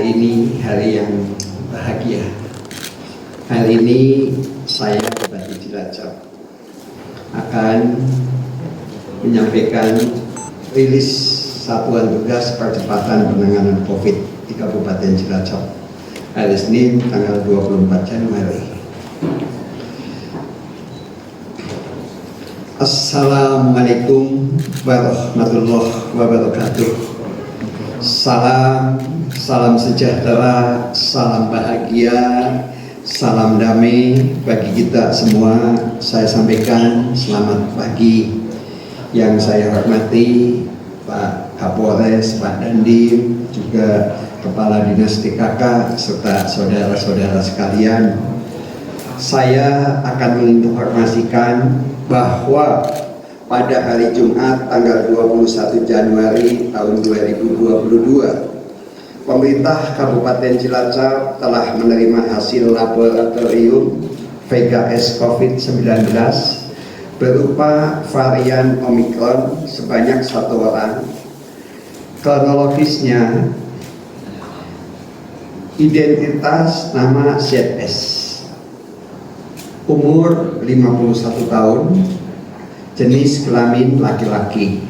hari ini hari yang bahagia. Hari ini saya Bupati Cilacap akan menyampaikan rilis Satuan Tugas Percepatan Penanganan COVID di Kabupaten Cilacap hari Senin tanggal 24 Januari. Assalamualaikum warahmatullahi wabarakatuh. Salam sejahtera, salam bahagia, salam damai bagi kita semua. Saya sampaikan selamat pagi. Yang saya hormati Pak Kapolres, Pak Dandim, juga Kepala Dinas TKK, serta saudara-saudara sekalian. Saya akan menginformasikan bahwa pada hari Jumat tanggal 21 Januari tahun 2022, pemerintah Kabupaten Cilacap telah menerima hasil laboratorium VKS COVID-19 berupa varian Omicron sebanyak 1 orang. Kronologisnya, identitas nama ZS, umur 51 tahun, jenis kelamin laki-laki,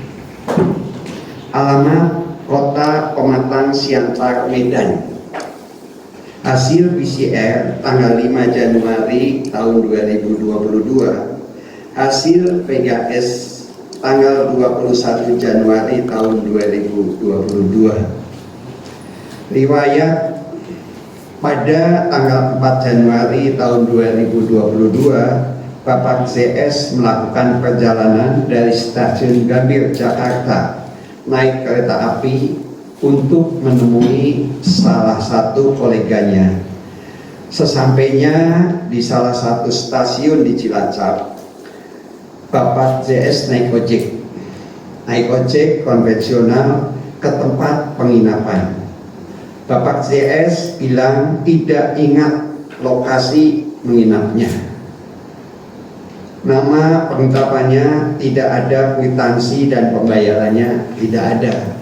alamat Kota Pematang Siantar, Medan. Hasil PCR tanggal 5 Januari tahun 2022, hasil PGS tanggal 21 Januari tahun 2022. Riwayat pada tanggal 4 Januari tahun 2022, Bapak CS melakukan perjalanan dari Stasiun Gambir, Jakarta, naik kereta api untuk menemui salah satu koleganya. Sesampainya di salah satu stasiun di Cilacap, Bapak CS naik ojek konvensional ke tempat penginapan. Bapak CS bilang tidak ingat lokasi menginapnya. Nama pengungkapannya tidak ada, kwitansi dan pembayarannya tidak ada.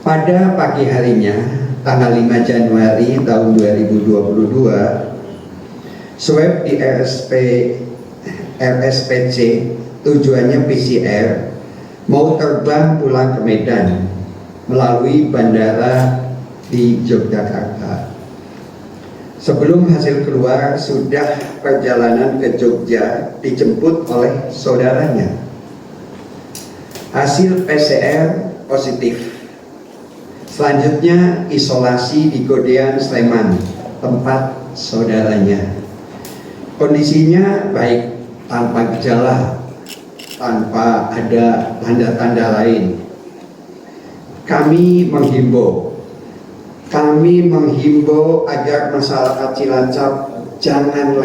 Pada pagi harinya, tanggal 5 Januari tahun 2022, swab di RSPC tujuannya PCR, mau terbang pulang ke Medan melalui bandara di Yogyakarta. Sebelum hasil keluar, sudah perjalanan ke Jogja dijemput oleh saudaranya. Hasil PCR positif. Selanjutnya isolasi di Godean, Sleman, tempat saudaranya. Kondisinya baik, tanpa gejala, tanpa ada tanda-tanda lain. Kami menghimbau agar masyarakat Cilacap jangan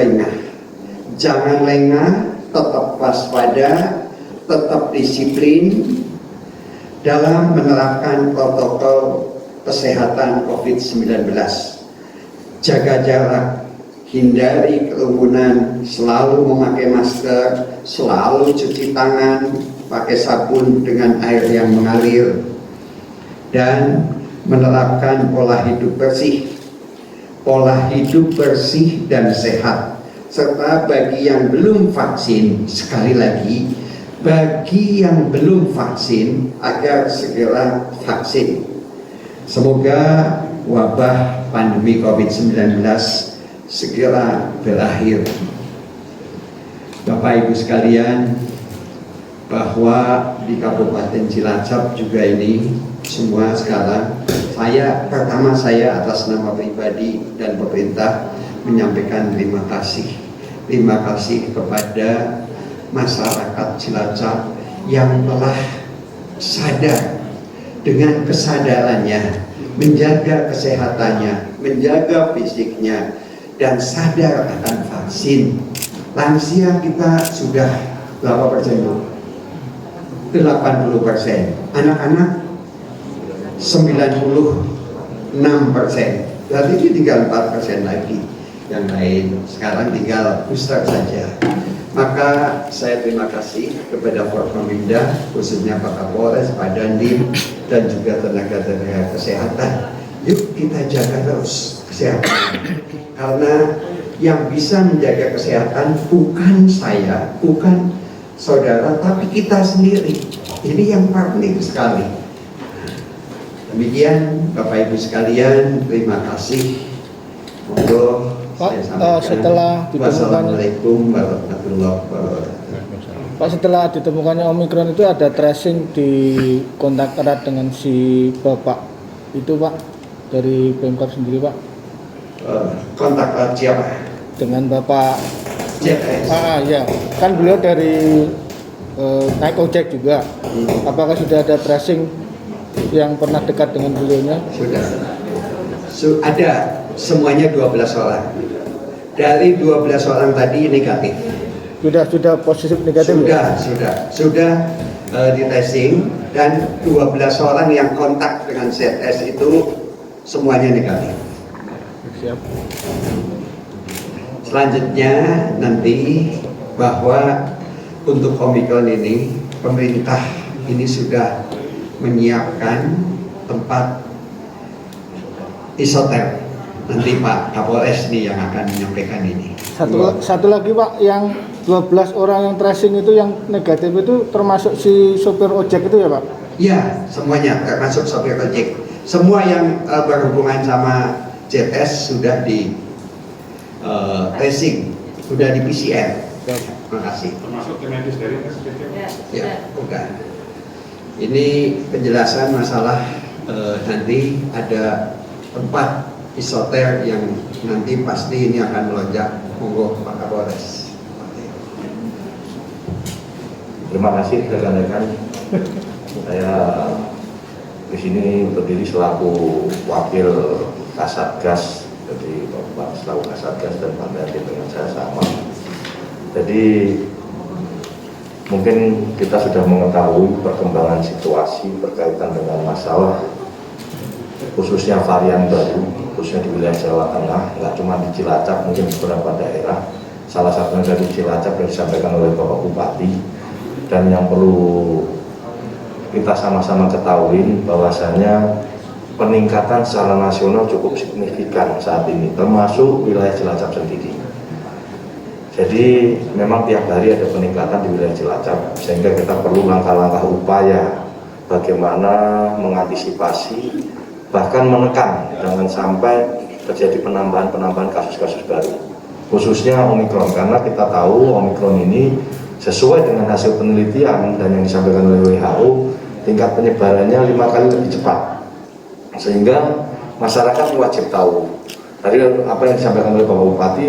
lengah, tetap waspada, tetap disiplin dalam menerapkan protokol kesehatan COVID-19. Jaga jarak, hindari kerumunan, selalu memakai masker, selalu cuci tangan, pakai sabun dengan air yang mengalir, dan menerapkan pola hidup bersih dan sehat. Serta bagi yang belum vaksin, sekali lagi, bagi yang belum vaksin agar segera vaksin. Semoga wabah pandemi COVID-19 segera berakhir. Bapak Ibu sekalian, bahwa di Kabupaten Cilacap juga ini semua sekarang, saya atas nama pribadi dan pemerintah menyampaikan terima kasih kepada masyarakat Cilacap yang telah sadar dengan kesadarannya, menjaga kesehatannya, menjaga fisiknya, dan sadar akan vaksin. Lansia kita sudah berapa persen, Bu? 80%. Anak-anak 96%. Berarti ini tinggal 4% lagi yang lain. Sekarang tinggal booster saja. Maka saya terima kasih kepada Forkominda, khususnya Pak Kapolres, Pak Dandim, dan juga tenaga-tenaga kesehatan. Yuk kita jaga terus kesehatan, karena yang bisa menjaga kesehatan bukan saya, bukan saudara, tapi kita sendiri. Ini yang penting sekali. Demikian Bapak Ibu sekalian, terima kasih. Monggo Pak, saya sampaikan. setelah ditemukan, Wassalamualaikum warahmatullahi wabarakatuh. Pak, setelah ditemukannya Omikron itu ada tracing di kontak erat dengan si Bapak itu, Pak, dari Pemkab sendiri, Pak? Kontak erat siapa? Dengan Bapak JS. Ya, kan beliau dari naik ojek juga. Apakah sudah ada tracing yang pernah dekat dengan beliaunya? Sudah. Ada semuanya 12 orang. Dari 12 orang tadi negatif. Sudah positif negatif? Sudah di testing, dan 12 orang yang kontak dengan ZS itu semuanya negatif. Siap. Selanjutnya nanti bahwa untuk Omikron ini pemerintah ini sudah menyiapkan tempat isoter. Nanti Pak Kapolres nih yang akan menyampaikan ini. Satu lagi Pak, yang 12 orang yang tracing itu yang negatif itu termasuk si sopir ojek itu ya Pak? Iya, semuanya termasuk sopir ojek. Semua yang berhubungan sama ZS sudah di tracing, sudah di PCR. Terima kasih. Termasuk tim medis dari SPT? Ya, bukan. Ini penjelasan masalah nanti ada tempat isoter yang nanti pasti ini akan melonjak. Monggo Pak Kapolres. Terima kasih rekan-rekan. Saya di sini berdiri selaku wakil Kasatgas, jadi Bapak selaku Kasatgas dan Pak Dandim dengan saya sama. Jadi mungkin kita sudah mengetahui perkembangan situasi berkaitan dengan masalah khususnya varian baru, khususnya di wilayah Jawa Tengah, nggak cuma di Cilacap, mungkin di beberapa daerah. Salah satunya dari Cilacap yang disampaikan oleh Bapak Bupati. Dan yang perlu kita sama-sama ketahui bahwasanya peningkatan secara nasional cukup signifikan saat ini, termasuk wilayah Cilacap sendiri. Jadi memang tiap hari ada peningkatan di wilayah Cilacap, sehingga kita perlu langkah-langkah upaya bagaimana mengantisipasi, bahkan menekan jangan sampai terjadi penambahan kasus-kasus baru, khususnya Omikron, karena kita tahu Omikron ini sesuai dengan hasil penelitian dan yang disampaikan oleh WHO, tingkat penyebarannya 5 kali lebih cepat, sehingga masyarakat wajib tahu. Tadi apa yang disampaikan oleh Bapak Bupati,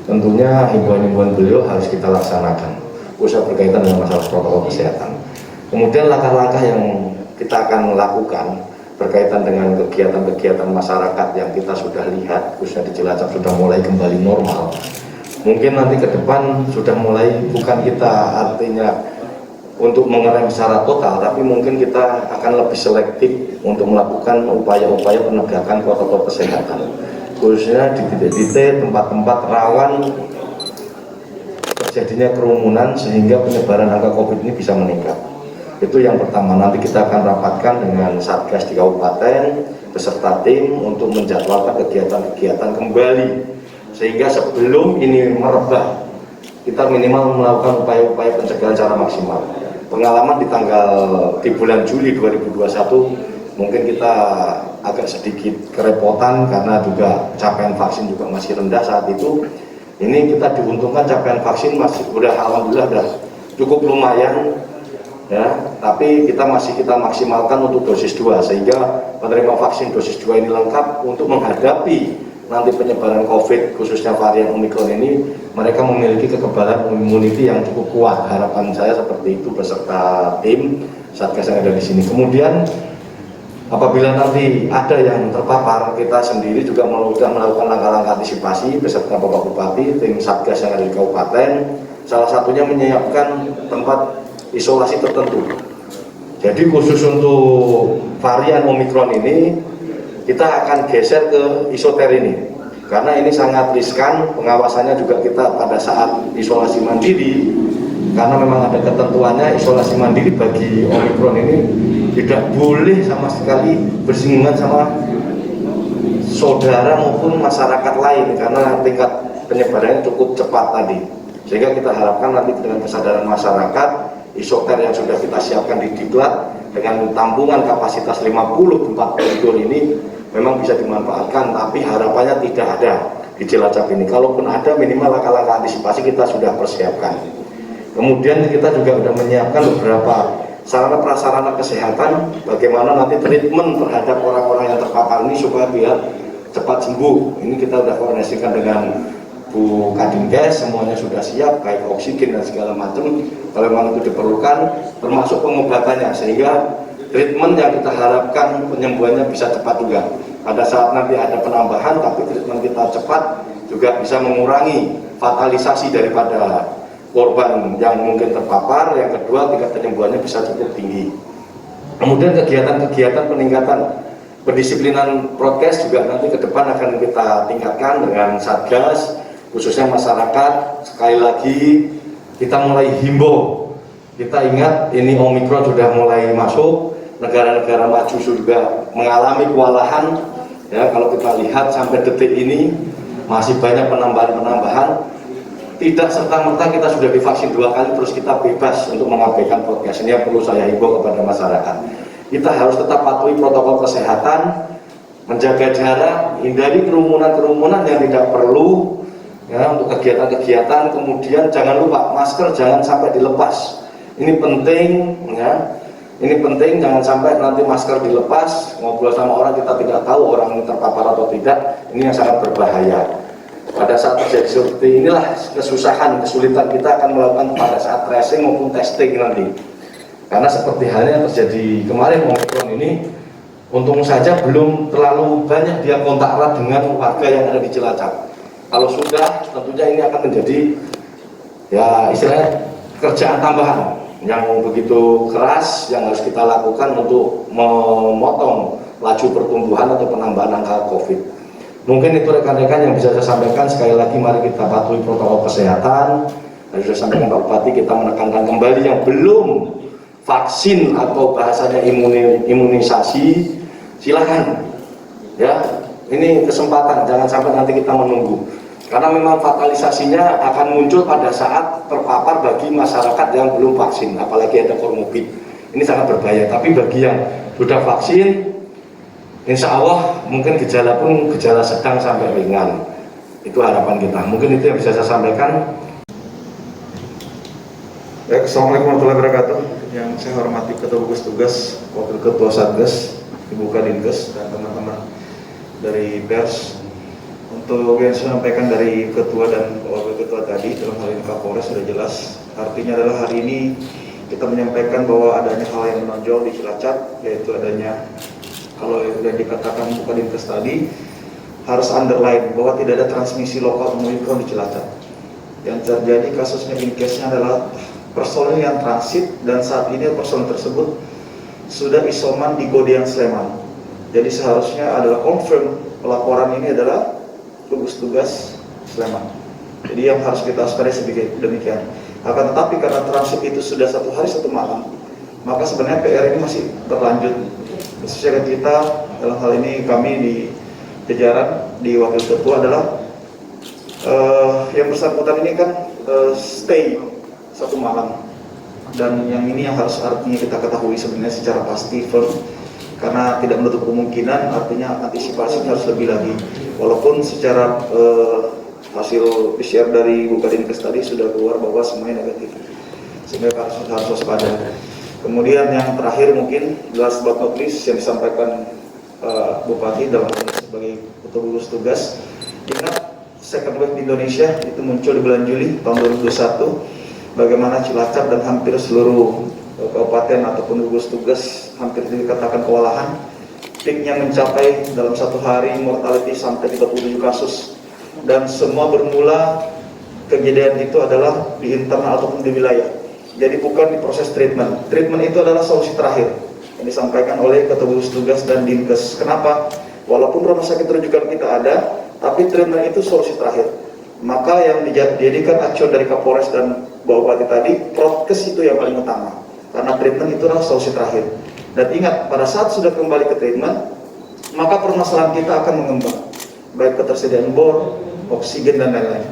tentunya himbauan-himbauan beliau harus kita laksanakan, khususnya berkaitan dengan masalah protokol kesehatan. Kemudian langkah-langkah yang kita akan lakukan berkaitan dengan kegiatan-kegiatan masyarakat yang kita sudah lihat, khususnya di Cilacap sudah mulai kembali normal. Mungkin nanti ke depan sudah mulai, bukan kita artinya untuk mengerem secara total, tapi mungkin kita akan lebih selektif untuk melakukan upaya-upaya penegakan protokol kesehatan, khususnya di titik-titik tempat-tempat rawan terjadinya kerumunan sehingga penyebaran angka COVID ini bisa meningkat. Itu yang pertama. Nanti kita akan rapatkan dengan Satgas di kabupaten beserta tim untuk menjadwalkan kegiatan-kegiatan kembali, sehingga sebelum ini merebak kita minimal melakukan upaya-upaya pencegahan secara maksimal. Pengalaman di bulan Juli 2021 mungkin kita agak sedikit kerepotan karena juga capaian vaksin juga masih rendah saat itu. Ini kita diuntungkan capaian vaksin masih alhamdulillah udah cukup lumayan ya, tapi kita maksimalkan untuk dosis 2 sehingga penerima vaksin dosis 2 ini lengkap untuk menghadapi nanti penyebaran COVID, khususnya varian Omikron ini, mereka memiliki kekebalan immunity yang cukup kuat. Harapan saya seperti itu beserta tim Satgas yang ada di sini. Kemudian apabila nanti ada yang terpapar, kita sendiri juga sudah melakukan langkah-langkah antisipasi beserta Bapak Bupati, tim Satgas yang ada di kabupaten. Salah satunya menyiapkan tempat isolasi tertentu. Jadi khusus untuk varian Omikron ini kita akan geser ke isoter ini. Karena ini sangat riskan, pengawasannya juga kita pada saat isolasi mandiri, karena memang ada ketentuannya isolasi mandiri bagi Omikron ini tidak boleh sama sekali bersinggungan sama saudara maupun masyarakat lain, karena tingkat penyebarannya cukup cepat tadi. Sehingga kita harapkan nanti dengan kesadaran masyarakat, isoter yang sudah kita siapkan di Diklat dengan tampungan kapasitas 50 tempat tidur ini memang bisa dimanfaatkan, tapi harapannya tidak ada di Cilacap ini. Kalaupun ada, minimal langkah-langkah antisipasi kita sudah persiapkan. Kemudian kita juga sudah menyiapkan beberapa sarana prasarana kesehatan, bagaimana nanti treatment terhadap orang-orang yang terpapar ini supaya biar cepat sembuh. Ini kita sudah koordinasikan dengan Bu Kadinkes, semuanya sudah siap, baik oksigen dan segala macam kalau memang itu diperlukan, termasuk pengobatannya, sehingga treatment yang kita harapkan penyembuhannya bisa cepat juga. Pada saat nanti ada penambahan, tapi treatment kita cepat juga bisa mengurangi fatalisasi daripada korban yang mungkin terpapar. Yang kedua, tingkat penyembuhannya bisa cukup tinggi. Kemudian kegiatan-kegiatan peningkatan pendisiplinan prokes juga nanti ke depan akan kita tingkatkan dengan Satgas, khususnya masyarakat. Sekali lagi kita mulai himbau, kita ingat ini Omikron sudah mulai masuk, negara-negara maju juga mengalami kewalahan ya. Kalau kita lihat sampai detik ini masih banyak penambahan-penambahan, tidak serta-merta kita sudah divaksin 2 kali terus kita bebas untuk mengabaikan prokes. Ini yang perlu saya himbau kepada masyarakat. Kita harus tetap patuhi protokol kesehatan, menjaga jarak, hindari kerumunan-kerumunan yang tidak perlu ya, untuk kegiatan-kegiatan. Kemudian jangan lupa masker jangan sampai dilepas. Ini penting ya. Ini penting, jangan sampai nanti masker dilepas, ngobrol sama orang kita tidak tahu orang ini terpapar atau tidak. Ini yang sangat berbahaya. Pada saat terjadi seperti inilah kesusahan, kesulitan kita akan melakukan pada saat tracing maupun testing nanti. Karena seperti halnya yang terjadi kemarin Omikron ini, untung saja belum terlalu banyak dia kontak erat dengan warga yang ada di Cilacap. Kalau sudah, tentunya ini akan menjadi ya istilahnya kerjaan tambahan yang begitu keras yang harus kita lakukan untuk memotong laju pertumbuhan atau penambahan angka COVID. Mungkin itu rekan-rekan yang bisa saya sampaikan. Sekali lagi mari kita patuhi protokol kesehatan. Dan sudah sampaikan Pak Bupati, kita menekankan kembali yang belum vaksin atau bahasanya imunisasi, silakan ya, ini kesempatan, jangan sampai nanti kita menunggu. Karena memang fatalisasinya akan muncul pada saat terpapar bagi masyarakat yang belum vaksin, apalagi ada komorbid. Ini sangat berbahaya. Tapi bagi yang sudah vaksin, insya Allah mungkin gejala pun gejala sedang sampai ringan. Itu harapan kita. Mungkin itu yang bisa saya sampaikan. Assalamualaikum warahmatullahi wabarakatuh. Yang saya hormati Ketua Gugus Tugas, Wakil Ketua Satgas, Ibu Kadinkes, dan teman-teman dari pers. Untuk yang saya sampaikan dari Ketua dan Wakil Ketua tadi, dalam hal ini Kapolres sudah jelas. Artinya adalah hari ini kita menyampaikan bahwa adanya hal yang menonjol di Cilacap, yaitu adanya, kalau yang dikatakan Bu Kadinkes tadi, harus underline bahwa tidak ada transmisi lokal Omikron di Cilacap. Yang terjadi kasusnya in case-nya adalah personil yang transit, dan saat ini personil tersebut sudah isoman di Godean Sleman. Jadi seharusnya adalah confirm pelaporan ini adalah gugus tugas Sleman. Jadi yang harus kita waspadai demikian. Akan tetapi karena transit itu sudah 1 hari 1 malam, maka sebenarnya PR ini masih berlanjut. Khususnya kita dalam hal ini kami di jajaran di Wakil Ketua adalah yang bersangkutan ini kan stay 1 malam, dan yang ini yang harus artinya kita ketahui sebenarnya secara pasti firm, karena tidak menutup kemungkinan, artinya antisipasinya harus lebih lagi. Walaupun secara hasil PCR dari Bu Kadinkes tadi sudah keluar bahwa semuanya negatif, sehingga harus waspada. Kemudian yang terakhir mungkin last but not least yang disampaikan Bupati dalam sebagai Ketua Gugus Tugas, ingat second wave di Indonesia itu muncul di bulan Juli tahun 2021. Bagaimana Cilacap dan hampir seluruh kabupaten ataupun gugus tugas hampir dikatakan kewalahan. Peaknya mencapai dalam 1 hari mortality sampai 37 kasus. Dan semua bermula kejadian itu adalah di internal ataupun di wilayah. Jadi bukan di proses treatment. Treatment itu adalah solusi terakhir yang disampaikan oleh Ketua Gugus Tugas dan Dinkes. Kenapa? Walaupun rumah sakit rujukan kita ada, tapi treatment itu solusi terakhir. Maka yang dijadikan acuan dari Kapolres dan Bapak Bupati tadi, prokes itu yang paling utama, karena treatment itu adalah solusi terakhir. Dan ingat, pada saat sudah kembali ke treatment, maka permasalahan kita akan mengembang, baik ketersediaan bor, oksigen, dan lain-lain.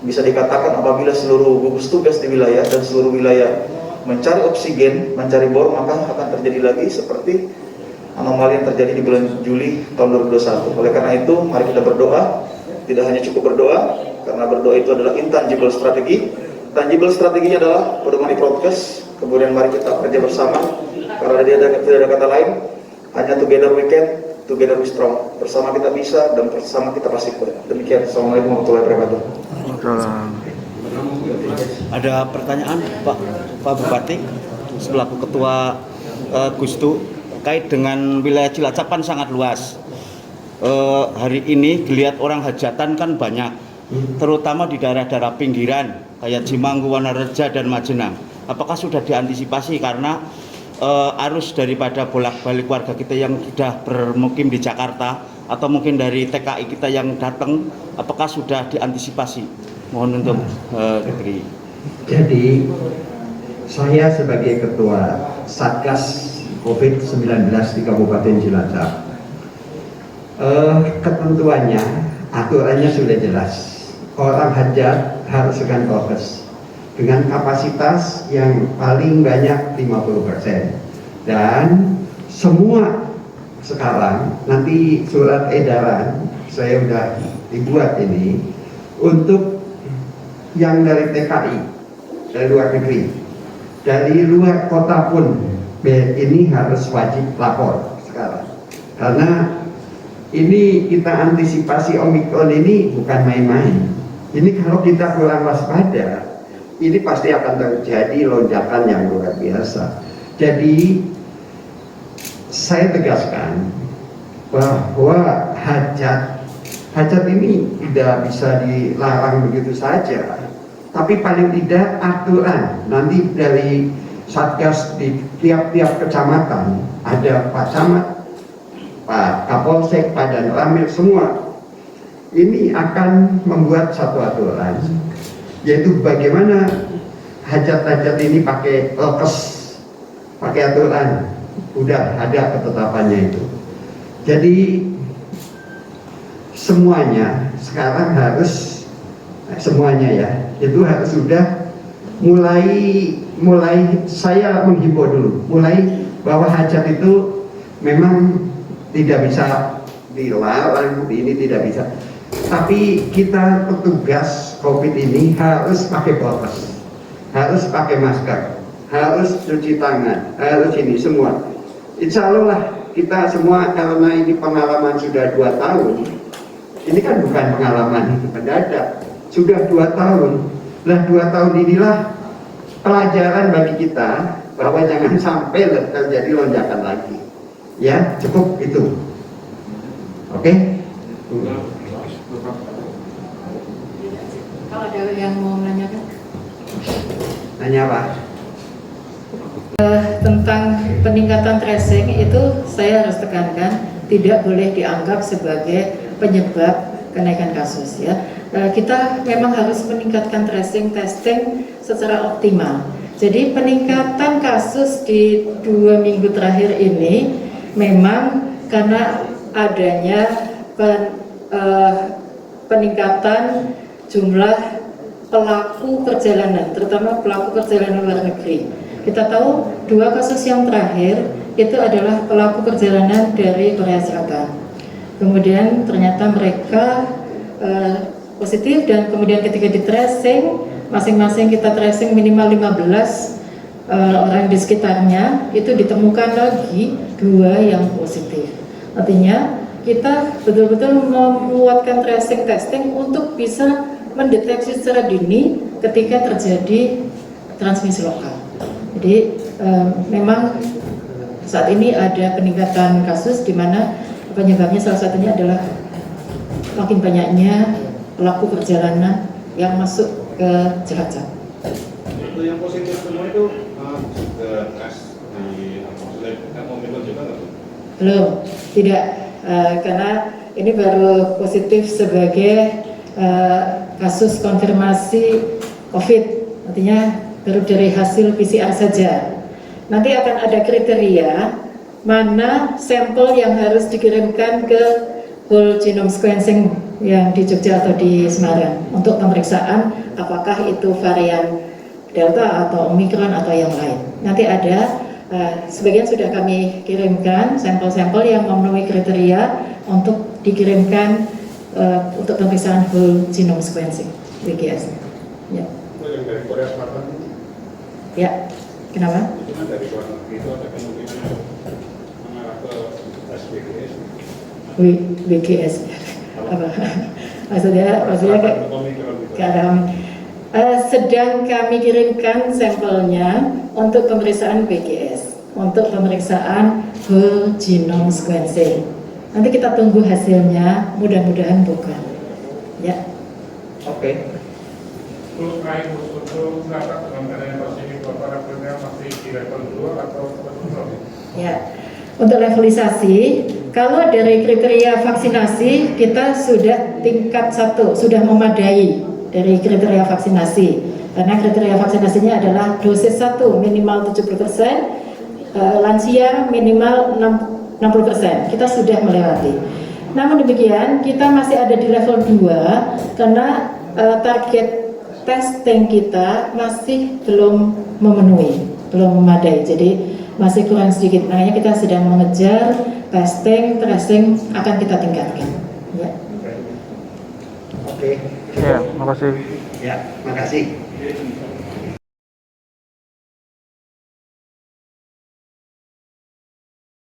Bisa dikatakan apabila seluruh gugus tugas di wilayah dan seluruh wilayah mencari oksigen, mencari bor, maka akan terjadi lagi seperti anomali yang terjadi di bulan Juli tahun 2021. Oleh karena itu, mari kita berdoa. Tidak hanya cukup berdoa, karena berdoa itu adalah intangible strategi. Tangible strateginya adalah pedoman prokes. Kemudian mari kita kerja bersama, karena tidak ada kata lain, hanya together we can, together we strong. Bersama kita bisa dan bersama kita pasti kuat. Demikian. Assalamualaikum warahmatullahi wabarakatuh. Ada pertanyaan Pak Bupati selaku Ketua Gustu terkait dengan wilayah Cilacap kan sangat luas. Hari ini dilihat orang hajatan kan banyak, terutama di daerah-daerah pinggiran kayak Cimanggu, Wanareja, dan Majenang. Apakah sudah diantisipasi karena arus daripada bolak-balik warga kita yang sudah bermukim di Jakarta atau mungkin dari TKI kita yang datang, apakah sudah diantisipasi? Mohon untuk diberi. Jadi saya sebagai Ketua Satgas COVID-19 di Kabupaten Cilacap, ketentuannya, aturannya sudah jelas. Orang hajat harus dengan prokes dengan kapasitas yang paling banyak 50%. Dan semua sekarang nanti surat edaran saya udah dibuat ini untuk yang dari TKI, dari luar negeri, dari luar kota pun ini harus wajib lapor sekarang, karena ini kita antisipasi Omikron ini bukan main-main. Ini kalau kita kurang waspada, ini pasti akan terjadi lonjakan yang luar biasa. Jadi saya tegaskan bahwa hajat ini tidak bisa dilarang begitu saja, tapi paling tidak aturan nanti dari Satgas di tiap-tiap kecamatan, ada Pak Camat, Pak Kapolsek, Pak Danramil, semua ini akan membuat satu aturan, yaitu bagaimana hajat-hajat ini pakai prokes, pakai aturan, udah ada ketetapannya itu. Jadi semuanya sekarang harus, semuanya ya, itu harus sudah mulai saya menghimbau dulu, mulai bahwa hajat itu memang tidak bisa dilarang, ini tidak bisa. Tapi kita petugas COVID ini harus pakai prokes, harus pakai masker, harus cuci tangan, harus ini semua. Insya Allah lah kita semua, karena ini pengalaman sudah 2 tahun. Ini kan bukan pengalaman itu mendadak, sudah 2 tahun. Nah 2 tahun inilah pelajaran bagi kita bahwa jangan sampai terjadi lonjakan lagi. Ya, cukup itu. Oke? Kalau ada yang mau menanyakan? Nanya apa? Tentang peningkatan tracing itu saya harus tekankan tidak boleh dianggap sebagai penyebab kenaikan kasus ya. Kita memang harus meningkatkan tracing testing secara optimal. Jadi peningkatan kasus di 2 minggu terakhir ini memang karena adanya peningkatan jumlah pelaku perjalanan, terutama pelaku perjalanan luar negeri. Kita tahu 2 kasus yang terakhir itu adalah pelaku perjalanan dari Korea Selatan. Kemudian ternyata mereka positif, dan kemudian ketika di tracing, masing-masing kita tracing minimal 15 orang di sekitarnya, itu ditemukan lagi 2 yang positif. Artinya kita betul-betul menguatkan tracing testing untuk bisa mendeteksi secara dini ketika terjadi transmisi lokal. Jadi memang saat ini ada peningkatan kasus di mana penyebabnya salah satunya adalah makin banyaknya pelaku perjalanan yang masuk ke Cilacap. Untuk yang positif semua itu sudah tes di Omikron juga nggak? Belum, tidak, karena ini baru positif sebagai kasus konfirmasi COVID, artinya baru dari hasil PCR saja. Nanti akan ada kriteria mana sampel yang harus dikirimkan ke whole genome sequencing yang di Jogja atau di Semarang untuk pemeriksaan apakah itu varian Delta atau Omicron atau yang lain. Nanti ada sebagian sudah kami kirimkan sampel-sampel yang memenuhi kriteria untuk dikirimkan untuk pemeriksaan whole genome sequencing WGS. Ya. Itu yang dari Korea Selatan. Ya. Kenapa? Itu kan dari luar negeri itu ada kemungkinan mengarah ke SBGS. WGS. Apa? Maksudnya kayak sedang kami kirimkan sampelnya untuk pemeriksaan BGS, untuk pemeriksaan whole genome sequencing. Nanti kita tunggu hasilnya, mudah-mudahan bukan. Ya. Oke. Untuk naik untuk berangkat dengan keadaan positif para penelitian masih di level 2 atau level 0? Ya. Untuk levelisasi, kalau dari kriteria vaksinasi kita sudah tingkat 1, sudah memadai dari kriteria vaksinasi. Karena kriteria vaksinasinya adalah dosis 1 minimal 70%, lansia minimal 60%. Kita sudah melewati. Namun demikian, kita masih ada di level 2 karena target testing kita masih belum memenuhi, belum memadai. Jadi masih kurang sedikit. Makanya kita sedang mengejar testing, tracing akan kita tingkatkan. Ya. Oke. Ya, makasih. Ya, makasih.